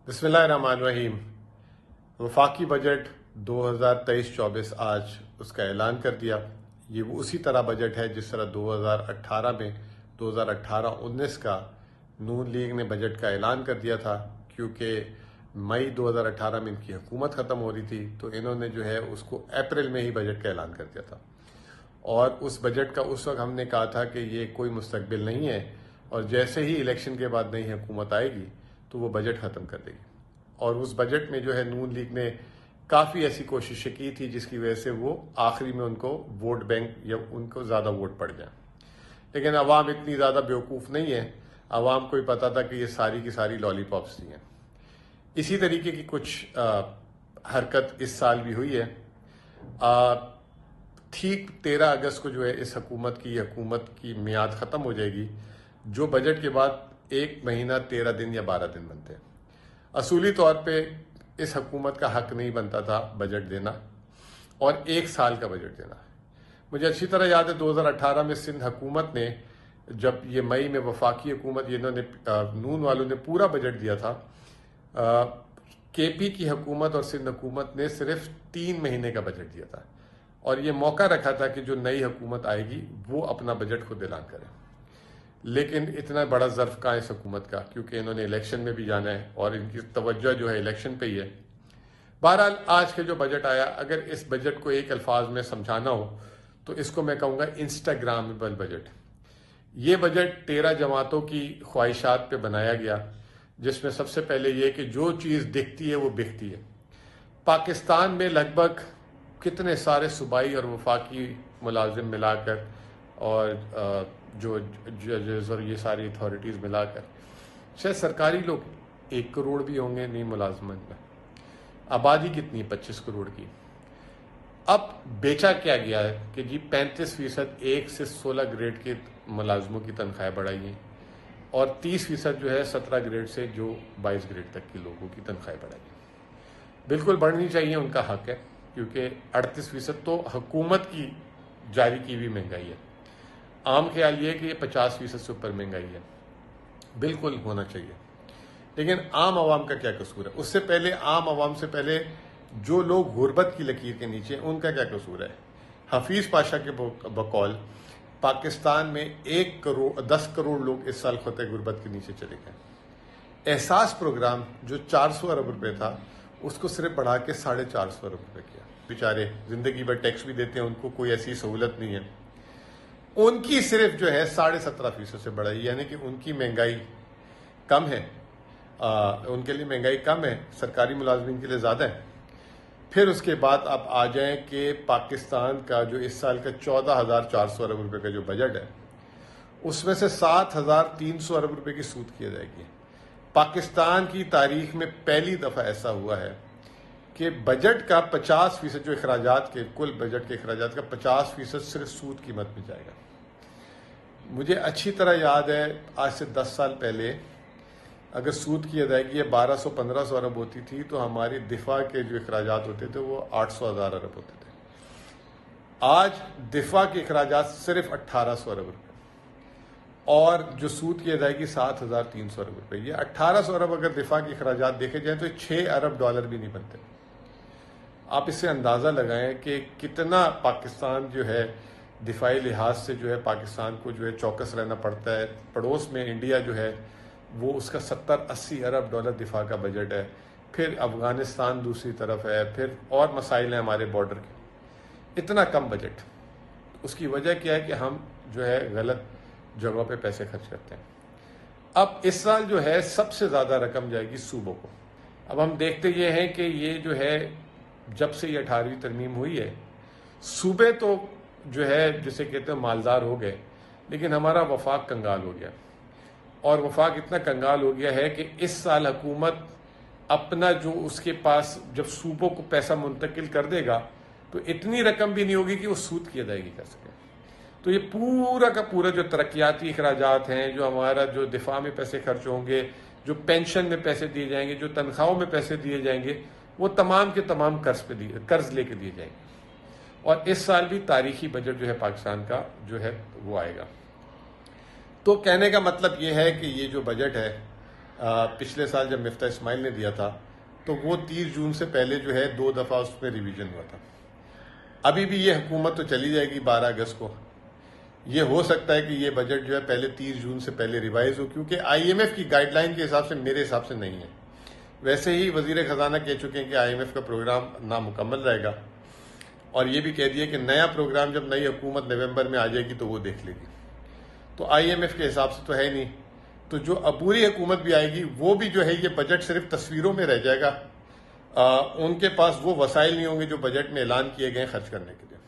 بسم اللہ الرحمن الرحیم۔ وفاقی بجٹ 2023-24 آج اس کا اعلان کر دیا۔ یہ وہ اسی طرح بجٹ ہے جس طرح 2018 میں 2018-19 کا نون لیگ نے بجٹ کا اعلان کر دیا تھا، کیونکہ مئی 2018 میں ان کی حکومت ختم ہو رہی تھی تو انہوں نے جو ہے اس کو اپریل میں ہی بجٹ کا اعلان کر دیا تھا، اور اس بجٹ کا اس وقت ہم نے کہا تھا کہ یہ کوئی مستقبل نہیں ہے، اور جیسے ہی الیکشن کے بعد نئی حکومت آئے گی تو وہ بجٹ ختم کر دے گی۔ اور اس بجٹ میں جو ہے نون لیگ نے کافی ایسی کوششیں کی تھی جس کی وجہ سے وہ آخری میں ان کو ووٹ بینک یا ان کو زیادہ ووٹ پڑ جائیں، لیکن عوام اتنی زیادہ بیوقوف نہیں ہے۔ عوام کو ہی پتا تھا کہ یہ ساری کی ساری لالی پاپس ہی ہیں۔ اسی طریقے کی کچھ حرکت اس سال بھی ہوئی ہے۔ ٹھیک 13 اگست کو جو ہے اس حکومت کی میعاد ختم ہو جائے گی، جو بجٹ کے بعد 1 مہینہ 13 دن یا 12 دن بنتے ہیں۔ اصولی طور پہ اس حکومت کا حق نہیں بنتا تھا بجٹ دینا اور 1 سال کا بجٹ دینا۔ مجھے اچھی طرح یاد ہے 2018 میں سندھ حکومت نے جب یہ مئی میں وفاقی حکومت انہوں نے نون والوں نے پورا بجٹ دیا تھا، کے پی کی حکومت اور سندھ حکومت نے صرف 3 مہینے کا بجٹ دیا تھا، اور یہ موقع رکھا تھا کہ جو نئی حکومت آئے گی وہ اپنا بجٹ خود اعلان کرے۔ لیکن اتنا بڑا ظرف کہاں ہے اس حکومت کا، کیونکہ انہوں نے الیکشن میں بھی جانا ہے اور ان کی توجہ جو ہے الیکشن پہ ہی ہے۔ بہرحال آج کے جو بجٹ آیا، اگر اس بجٹ کو ایک الفاظ میں سمجھانا ہو تو اس کو میں کہوں گا انسٹاگرامبل بجٹ۔ یہ بجٹ 13 جماعتوں کی خواہشات پہ بنایا گیا، جس میں سب سے پہلے یہ کہ جو چیز دکھتی ہے وہ بکتی ہے۔ پاکستان میں لگ بھگ کتنے سارے صوبائی اور وفاقی ملازم ملا کر اور جو ججز اور یہ ساری اتھارٹیز ملا کر شاید سرکاری لوگ 1 کروڑ بھی ہوں گے نہیں ملازمت میں۔ آبادی کتنی ہے؟ 25 کروڑ کی۔ اب بیچا کیا گیا ہے کہ جی 35% 1 سے 16 گریڈ کے ملازموں کی تنخواہیں بڑھائی ہیں، اور 30% جو ہے 17 گریڈ سے جو 22 گریڈ تک کے لوگوں کی تنخواہیں بڑھائی ہیں۔ بالکل بڑھنی چاہیے، ان کا حق ہے، کیونکہ 38% تو حکومت کی جاری کی ہوئی مہنگائی ہے۔ عام خیال یہ ہے کہ یہ 50% سے اوپر مہنگائی ہے، بالکل ہونا چاہیے۔ لیکن عام عوام کا کیا قصور ہے؟ اس سے پہلے عام عوام سے پہلے جو لوگ غربت کی لکیر کے نیچے، ان کا کیا قصور ہے؟ حفیظ پاشا کے بقول پاکستان میں 10 کروڑ لوگ اس سال خطۂ غربت کے نیچے چلے گئے۔ احساس پروگرام جو 400 ارب روپے تھا، اس کو صرف بڑھا کے 450 ارب روپے کیا۔ بیچارے زندگی بھر ٹیکس بھی دیتے ہیں، ان کو کوئی ایسی سہولت نہیں ہے، ان کی صرف جو ہے 17.5% سے بڑھائی، یعنی کہ ان کی مہنگائی کم ہے، ان کے لیے مہنگائی کم ہے، سرکاری ملازمین کے لیے زیادہ ہے۔ پھر اس کے بعد آپ آ جائیں کہ پاکستان کا جو اس سال کا 14,400 ارب روپے کا جو بجٹ ہے، اس میں سے 7,300 ارب روپے کی سود کی جائے گی۔ پاکستان کی تاریخ میں پہلی دفعہ ایسا ہوا ہے کہ بجٹ کا 50% جو اخراجات کے کل بجٹ کے اخراجات کا 50% صرف سود کی مد میں جائے گا۔ مجھے اچھی طرح یاد ہے آج سے 10 سال پہلے اگر سود کی ادائیگی 1200-1500 ارب ہوتی تھی تو ہماری دفاع کے جو اخراجات ہوتے تھے وہ 800,000 ارب ہوتے تھے۔ آج دفاع کے اخراجات صرف 1800 ارب روپے، اور جو سود کی ادائیگی 7,300 ارب روپے۔ یہ 1800 ارب اگر دفاع کے اخراجات دیکھے جائیں تو 6 ارب ڈالر بھی نہیں بنتے۔ آپ اس سے اندازہ لگائیں کہ کتنا پاکستان جو ہے دفاعی لحاظ سے جو ہے پاکستان کو جو ہے چوکس رہنا پڑتا ہے۔ پڑوس میں انڈیا جو ہے وہ اس کا 70-80 ارب ڈالر دفاع کا بجٹ ہے، پھر افغانستان دوسری طرف ہے، پھر اور مسائل ہیں ہمارے بارڈر کے۔ اتنا کم بجٹ، اس کی وجہ کیا ہے کہ ہم جو ہے غلط جگہوں پہ پیسے خرچ کرتے ہیں۔ اب اس سال جو ہے سب سے زیادہ رقم جائے گی صوبوں کو۔ اب ہم دیکھتے یہ ہیں کہ یہ جو ہے جب سے یہ 18ویں ترمیم ہوئی ہے، صوبے تو جو ہے جسے کہتے ہیں مالدار ہو گئے، لیکن ہمارا وفاق کنگال ہو گیا، اور وفاق اتنا کنگال ہو گیا ہے کہ اس سال حکومت اپنا جو اس کے پاس جب صوبوں کو پیسہ منتقل کر دے گا تو اتنی رقم بھی نہیں ہوگی کہ وہ سود کی ادائیگی کر سکے۔ تو یہ پورا کا پورا جو ترقیاتی اخراجات ہیں، جو ہمارا جو دفاع میں پیسے خرچ ہوں گے، جو پینشن میں پیسے دیے جائیں گے، جو تنخواہوں میں پیسے دیے جائیں گے، وہ تمام کے تمام قرض لے کے دیے جائیں گے۔ اور اس سال بھی تاریخی بجٹ جو ہے پاکستان کا جو ہے وہ آئے گا۔ تو کہنے کا مطلب یہ ہے کہ یہ جو بجٹ ہے پچھلے سال جب مفتاح اسماعیل نے دیا تھا تو وہ 30 جون سے پہلے جو ہے 2 دفعہ اس میں ریویژن ہوا تھا. ابھی بھی یہ حکومت تو چلی جائے گی 12 اگست کو. یہ ہو سکتا ہے کہ یہ بجٹ جو ہے پہلے 30 جون سے پہلے ریوائز ہو، کیونکہ آئی ایم ایف کی گائیڈ لائن کے حساب سے میرے حساب سے نہیں ہے. ویسے ہی وزیر خزانہ کہہ چکے ہیں کہ آئی ایم ایف کا پروگرام نامکمل رہے گا، اور یہ بھی کہہ دیا کہ نیا پروگرام جب نئی حکومت نومبر میں آ جائے گی تو وہ دیکھ لے گی. تو آئی ایم ایف کے حساب سے تو ہے نہیں. تو جو عبوری حکومت بھی آئے گی وہ بھی جو ہے یہ بجٹ صرف تصویروں میں رہ جائے گا. ان کے پاس وہ وسائل نہیں ہوں گے جو بجٹ میں اعلان کیے گئے خرچ کرنے کے لیے.